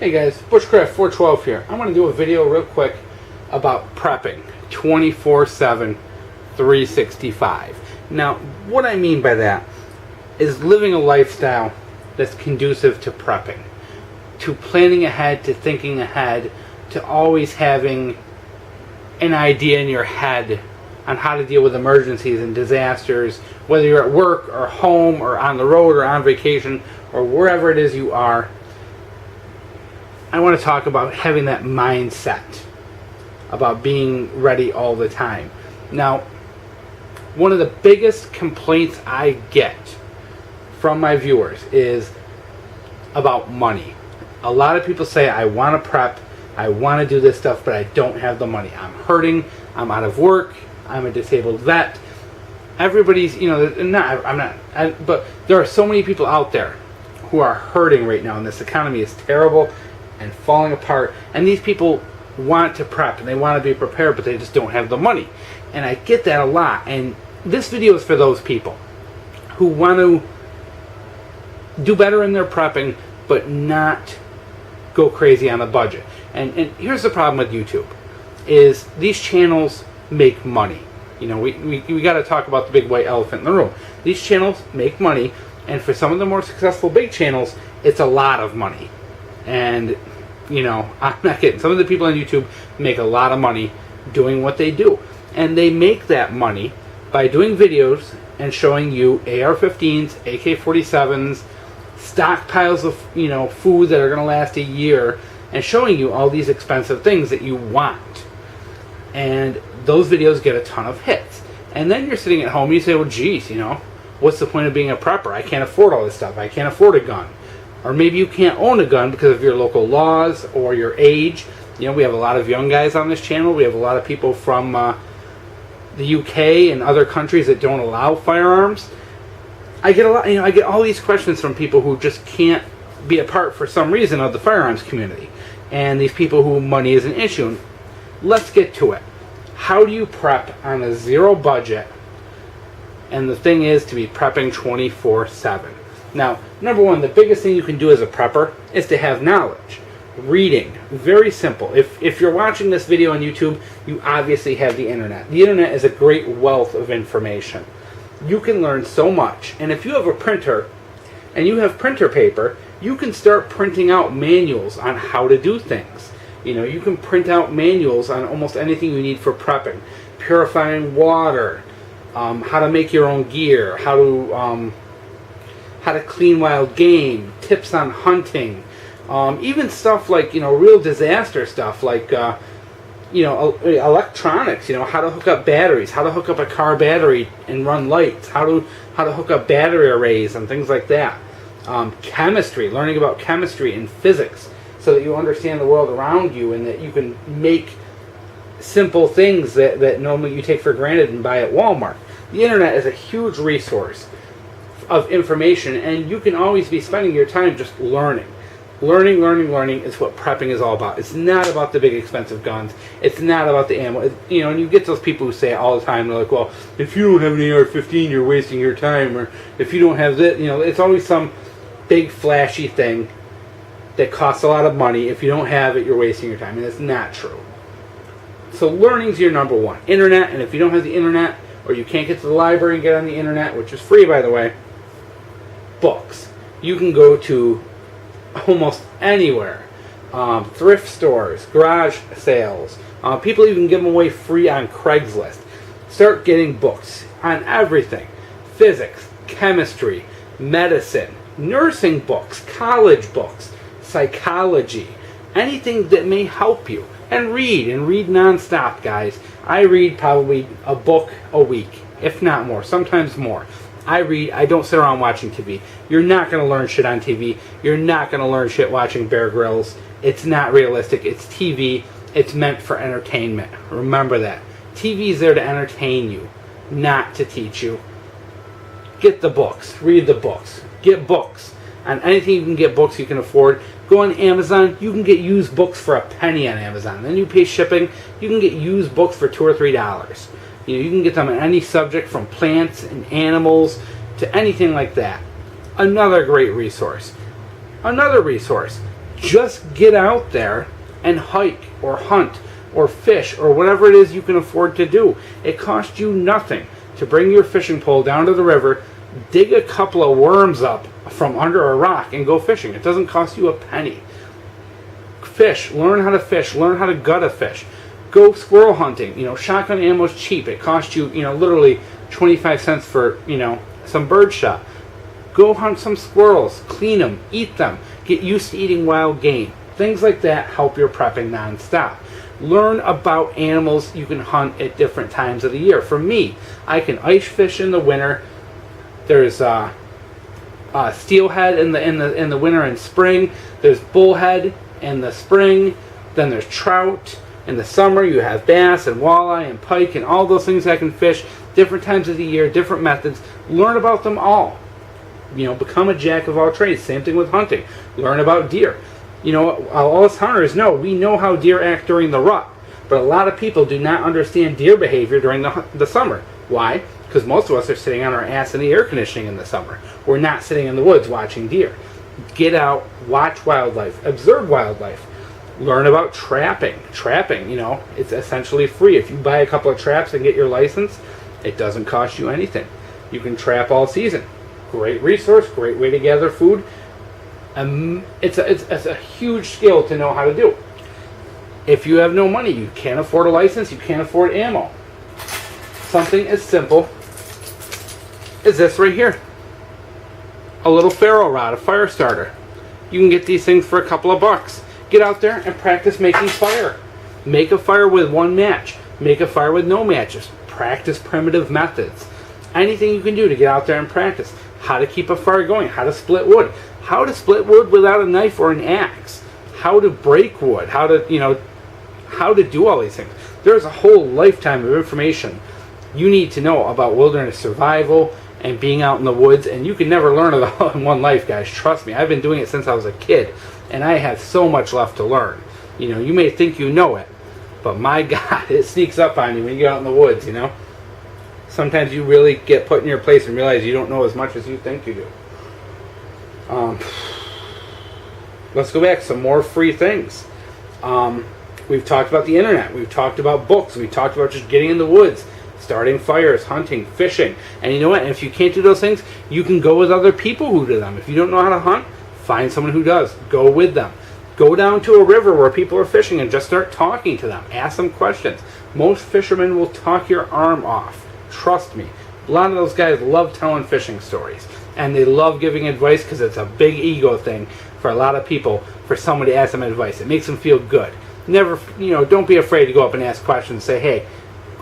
Hey guys, Bushcraft 412 here. I'm going to do a video real quick about prepping 24/7, 365. Now, what I mean by that is living a lifestyle that's conducive to prepping, to planning ahead, to thinking ahead, to always having an idea in your head on how to deal with emergencies and disasters, whether you're at work or home or on the road or on vacation or wherever it is you are. I want to talk about having that mindset, about being ready all the time. Now, one of the biggest complaints I get from my viewers is about money. A lot of people say, I want to prep, I want to do this stuff, but I don't have the money. I'm hurting, I'm out of work, I'm a disabled vet. Everybody's, but there are so many people out there who are hurting right now, and this economy is terrible and falling apart, and these people want to prep and they want to be prepared, but they just don't have the money. And I get that a lot, and this video is for those people who want to do better in their prepping but not go crazy on a budget. And here's the problem with YouTube is these channels make money. You know, we got to talk about the big white elephant in the room. These channels make money, and for some of the more successful big channels, it's a lot of money. And, you know, I'm not kidding. Some of the people on YouTube make a lot of money doing what they do. And they make that money by doing videos and showing you AR-15s, AK-47s, stockpiles of, food that are going to last a year, and showing you all these expensive things that you want. And those videos get a ton of hits. And then you're sitting at home and you say, well, geez, what's the point of being a prepper? I can't afford all this stuff. I can't afford a gun. Or maybe you can't own a gun because of your local laws or your age. We have a lot of young guys on this channel. We have a lot of people from the UK and other countries that don't allow firearms. I get I get all these questions from people who just can't be a part for some reason of the firearms community. And these people who money is an issue. Let's get to it. How do you prep on a zero budget? And the thing is to be prepping 24/7. Now, number one, the biggest thing you can do as a prepper is to have knowledge. Reading. Very simple. If you're watching this video on YouTube, you obviously have the internet. The internet is a great wealth of information. You can learn so much. And if you have a printer and you have printer paper, you can start printing out manuals on how to do things. You can print out manuals on almost anything you need for prepping. Purifying water, how to make your own gear, how to clean wild game, tips on hunting, even stuff like, real disaster stuff like, electronics, how to hook up batteries, how to hook up a car battery and run lights, how to hook up battery arrays and things like that. Chemistry, learning about chemistry and physics so that you understand the world around you and that you can make simple things that normally you take for granted and buy at Walmart. The internet is a huge resource of information, and you can always be spending your time just learning. Learning is what prepping is all about. It's not about the big expensive guns. It's not about the ammo. And you get those people who say it all the time. They're like, well, if you don't have an AR-15, you're wasting your time. Or if you don't have this, it's always some big flashy thing that costs a lot of money. If you don't have it, you're wasting your time. And it's not true. So learning's your number one. Internet, and if you don't have the internet, or you can't get to the library and get on the internet, which is free, by the way, books. You can go to almost anywhere. Thrift stores, garage sales. People even give them away free on Craigslist. Start getting books on everything. Physics, chemistry, medicine, nursing books, college books, psychology, anything that may help you. And read nonstop, guys. I read probably a book a week, if not more, sometimes more. I read. I don't sit around watching TV. You're not going to learn shit on TV. You're not going to learn shit watching Bear Grylls. It's not realistic. It's TV. It's meant for entertainment. Remember that. TV is there to entertain you, not to teach you. Get the books. Read the books. Get books. On anything you can get books you can afford. Go on Amazon. You can get used books for a penny on Amazon. Then you pay shipping. You can get used books for $2 or $3. You can get them on any subject from plants and animals to anything like that. Another great resource. Just get out there and hike or hunt or fish or whatever it is you can afford to do. It costs you nothing to bring your fishing pole down to the river, dig a couple of worms up from under a rock, and go fishing. It doesn't cost you a penny. Fish. Learn how to fish. Learn how to gut a fish. Go squirrel hunting. Shotgun ammo's cheap. It costs you, literally 25 cents for, some bird shot. Go hunt some squirrels. Clean them. Eat them. Get used to eating wild game. Things like that help your prepping nonstop. Learn about animals you can hunt at different times of the year. For me, I can ice fish in the winter. There's steelhead in the winter and spring. There's bullhead in the spring. Then there's trout. In the summer, you have bass and walleye and pike and all those things I can fish. Different times of the year, different methods. Learn about them all. Become a jack of all trades. Same thing with hunting. Learn about deer. All us hunters know, we know how deer act during the rut. But a lot of people do not understand deer behavior during the summer. Why? Because most of us are sitting on our ass in the air conditioning in the summer. We're not sitting in the woods watching deer. Get out, watch wildlife, observe wildlife. Learn about trapping. Trapping, it's essentially free. If you buy a couple of traps and get your license, it doesn't cost you anything. You can trap all season. Great resource, great way to gather food. It's a huge skill to know how to do. If you have no money, you can't afford a license, you can't afford ammo. Something as simple as this right here. A little ferro rod, a fire starter. You can get these things for a couple of bucks. Get out there and practice making fire. Make a fire with one match. Make a fire with no matches. Practice primitive methods. Anything you can do to get out there and practice. How to keep a fire going. How to split wood. How to split wood without a knife or an axe. How to break wood. How to do all these things. There's a whole lifetime of information you need to know about wilderness survival and being out in the woods, and you can never learn it all in one life, guys. Trust me, I've been doing it since I was a kid, and I have so much left to learn. You may think you know it, but my God, it sneaks up on you when you get out in the woods, Sometimes you really get put in your place and realize you don't know as much as you think you do. Let's go back. Some more free things. We've talked about the internet. We've talked about books. We've talked about just getting in the woods, starting fires, hunting, fishing. And you know what? And if you can't do those things, you can go with other people who do them. If you don't know how to hunt, find someone who does. Go with them. Go down to a river where people are fishing and just start talking to them. Ask them questions. Most fishermen will talk your arm off. Trust me. A lot of those guys love telling fishing stories. And they love giving advice because it's a big ego thing for a lot of people for someone to ask them advice. It makes them feel good. Never, don't be afraid to go up and ask questions and say, hey,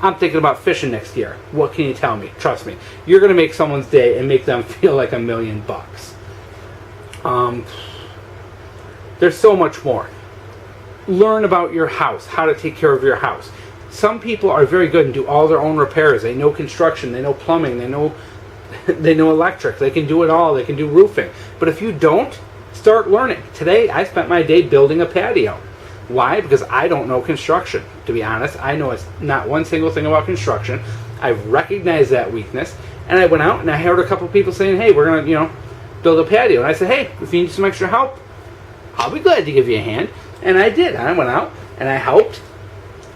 I'm thinking about fishing next year. What can you tell me? Trust me. You're going to make someone's day and make them feel like $1 million. There's so much more. Learn about your house, how to take care of your house. Some people are very good and do all their own repairs. They know construction, they know plumbing, they know electric. They can do it all. They can do roofing. But if you don't, start learning. Today, I spent my day building a patio. Why? Because I don't know construction. To be honest, I know it's not one single thing about construction. I've recognized that weakness, and I went out and I heard a couple people saying, hey, we're going to, build a patio. And I said, hey, if you need some extra help, I'll be glad to give you a hand. And I did. I went out and I helped.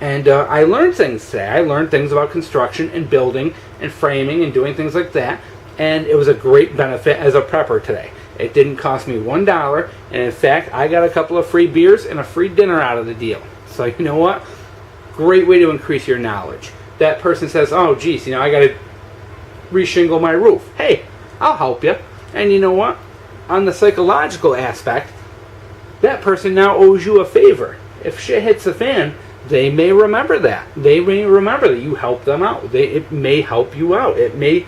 And I learned things today. I learned things about construction and building and framing and doing things like that. And it was a great benefit as a prepper today. It didn't cost me $1. And in fact, I got a couple of free beers and a free dinner out of the deal. So you know what? Great way to increase your knowledge. That person says, oh, geez, I got to reshingle my roof. Hey, I'll help you. And you know what? On the psychological aspect, that person now owes you a favor. If shit hits the fan, they may remember that. They may remember that you helped them out. It may help you out. It may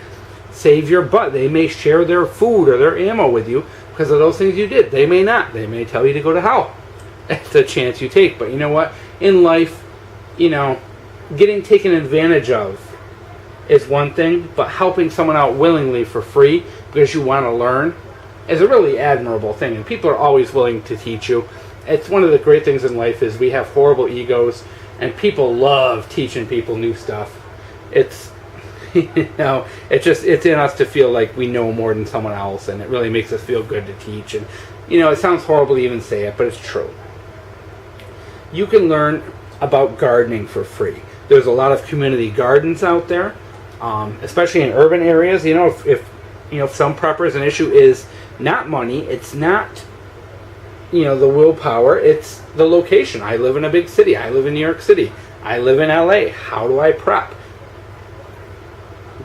save your butt. They may share their food or their ammo with you because of those things you did. They may not. They may tell you to go to hell. It's a chance you take. But you know what? In life, getting taken advantage of is one thing, but helping someone out willingly for free because you want to learn is a really admirable thing. And people are always willing to teach you. It's one of the great things in life is we have horrible egos, and people love teaching people new stuff. It's it's in us to feel like we know more than someone else, and it really makes us feel good to teach. And You know, it sounds horrible to even say it, but it's true. You can learn about gardening for free. There's a lot of community gardens out there, especially in urban areas. You know, if you know, some preppers, an issue is not money, it's not, you know, the willpower, it's the location. I live in a big city. I live in New York City. I live in LA. How do I prep?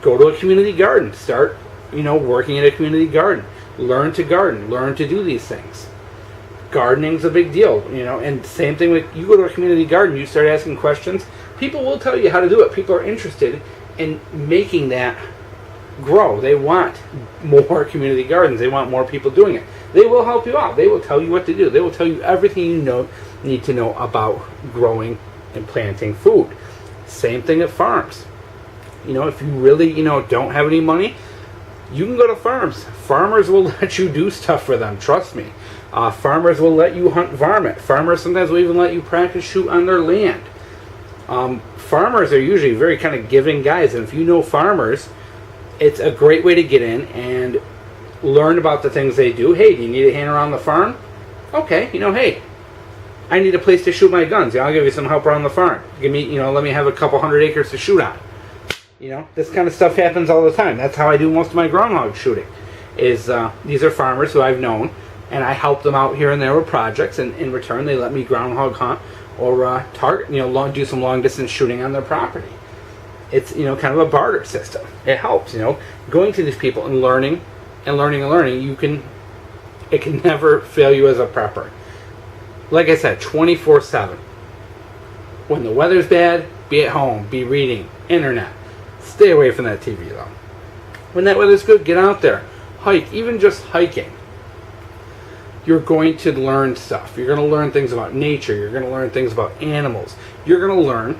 Go to a community garden. Start, you know, working at a community garden. Learn to garden. Learn to do these things. Gardening's a big deal, you know, and same thing with, you go to a community garden, you start asking questions, people will tell you how to do it. People are interested in making that grow. They want more community gardens. They want more people doing it. They will help you out. They will tell you what to do. They will tell you everything you need to know about growing and planting food. Same thing at farms. You know, if you really, you know, don't have any money, you can go to farms. Farmers will let you do stuff for them. Trust me. Farmers will let you hunt varmint. Farmers sometimes will even let you practice shoot on their land. Farmers are usually very kind of giving guys, and if you know farmers, it's a great way to get in and learn about the things they do. Hey, do you need a hand around the farm? Okay, you know, hey, I need a place to shoot my guns. Yeah, I'll give you some help around the farm. Give me, you know, let me have a couple hundred acres to shoot on. You know, this kind of stuff happens all the time. That's how I do most of my groundhog shooting. These are farmers who I've known, and I help them out here and there with projects, and in return they let me groundhog hunt or target, you know, do some long distance shooting on their property. It's, you know, kind of a barter system. It helps, you know, going to these people and learning and learning and learning. It can never fail you as a prepper. Like I said, 24/7. When the weather's bad, be at home, be reading, internet. Stay away from that TV though. When that weather's good, get out there, hike, even just hiking. You're going to learn stuff. You're going to learn things about nature. You're going to learn things about animals. You're going to learn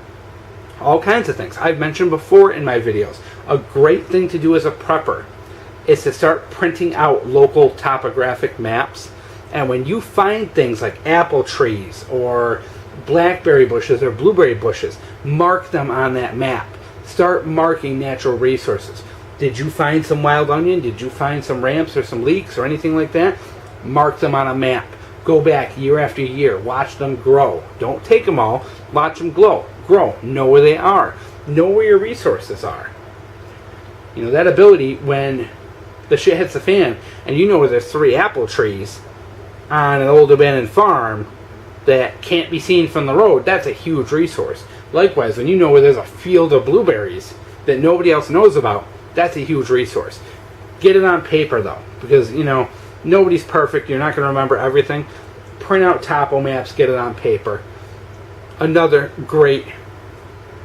all kinds of things. I've mentioned before in my videos, a great thing to do as a prepper is to start printing out local topographic maps. And when you find things like apple trees or blackberry bushes or blueberry bushes, mark them on that map. Start marking natural resources. Did you find some wild onion? Did you find some ramps or some leeks or anything like that? Mark them on a map. Go back year after year. Watch them grow. Don't take them all. Watch them grow. Know where they are. Know where your resources are. You know, that ability, when the shit hits the fan and you know where there's 3 apple trees on an old abandoned farm that can't be seen from the road, that's a huge resource. Likewise, when you know where there's a field of blueberries that nobody else knows about, that's a huge resource. Get it on paper though, because, you know, nobody's perfect. You're not going to remember everything. Print out topo maps, get it on paper. Another great,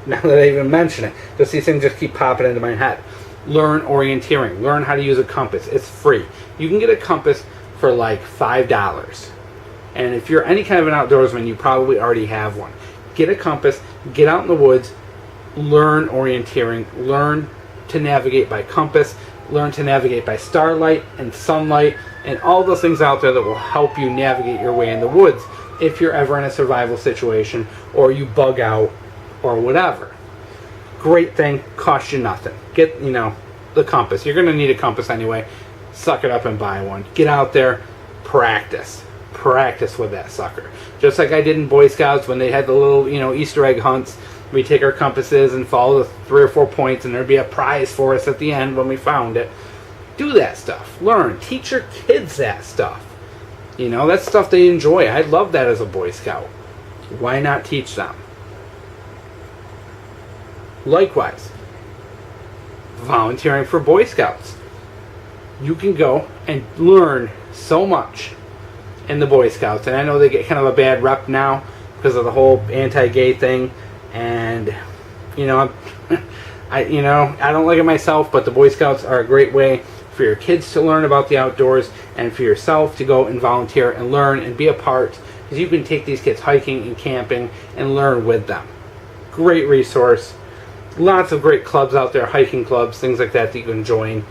now that I even mention it, just these things just keep popping into my head. Learn orienteering. Learn how to use a compass. It's free. You can get a compass for like $5. And if you're any kind of an outdoorsman, you probably already have one. Get a compass, get out in the woods, learn orienteering, learn to navigate by compass, learn to navigate by starlight and sunlight, and all those things out there that will help you navigate your way in the woods if you're ever in a survival situation or you bug out or whatever. Great thing, costs you nothing. Get, you know, the compass. You're going to need a compass anyway. Suck it up and buy one. Get out there, practice. Practice with that sucker. Just like I did in Boy Scouts when they had the little, you know, Easter egg hunts. We take our compasses and follow the 3 or 4 points, and there'd be a prize for us at the end when we found it. Do that stuff. Learn. Teach your kids that stuff. You know, that's stuff they enjoy. I love that as a Boy Scout. Why not teach them? Likewise, volunteering for Boy Scouts. You can go and learn so much in the Boy Scouts. And I know they get kind of a bad rep now because of the whole anti-gay thing. And, you know, I don't like it myself, but the Boy Scouts are a great way for your kids to learn about the outdoors and for yourself to go and volunteer and learn and be a part, because you can take these kids hiking and camping and learn with them. Great resource. Lots of great clubs out there, hiking clubs, things like that you can join.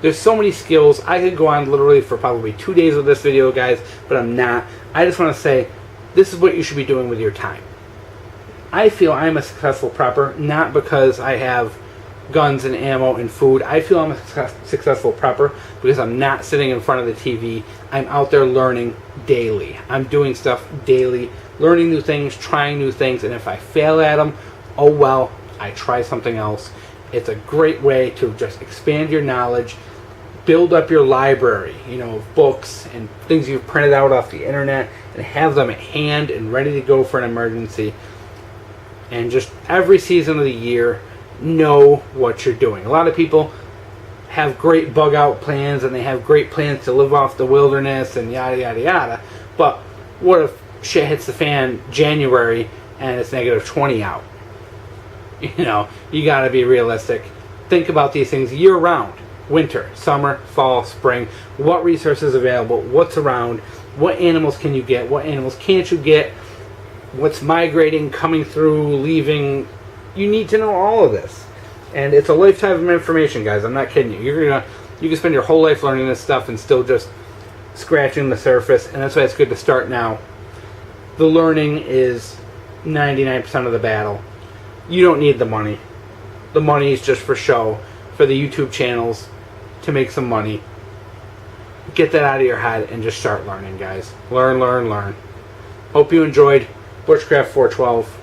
There's so many skills. I could go on literally for probably 2 days with this video, guys, but I'm not. I just want to say this is what you should be doing with your time. I feel I'm a successful prepper, not because I have guns and ammo and food. I feel I'm a successful prepper because I'm not sitting in front of the TV. I'm out there learning daily. I'm doing stuff daily, learning new things, trying new things, and if I fail at them, oh well, I try something else. It's a great way to just expand your knowledge, build up your library, of books and things you've printed out off the internet, and have them at hand and ready to go for an emergency. And just every season of the year, know what you're doing. A lot of people have great bug out plans and they have great plans to live off the wilderness and yada yada yada, but what if shit hits the fan January and it's negative 20 out? You gotta be realistic. Think about these things year round. Winter, summer, fall, spring. What resources available? What's around? What animals can you get? What animals can't you get? What's migrating, coming through, leaving? You need to know all of this. And it's a lifetime of information, guys. I'm not kidding you. You can spend your whole life learning this stuff and still just scratching the surface. And that's why it's good to start now. The learning is 99% of the battle. You don't need the money. The money is just for show, for the YouTube channels, to make some money. Get that out of your head and just start learning, guys. Learn, learn, learn. Hope you enjoyed Bushcraft 412.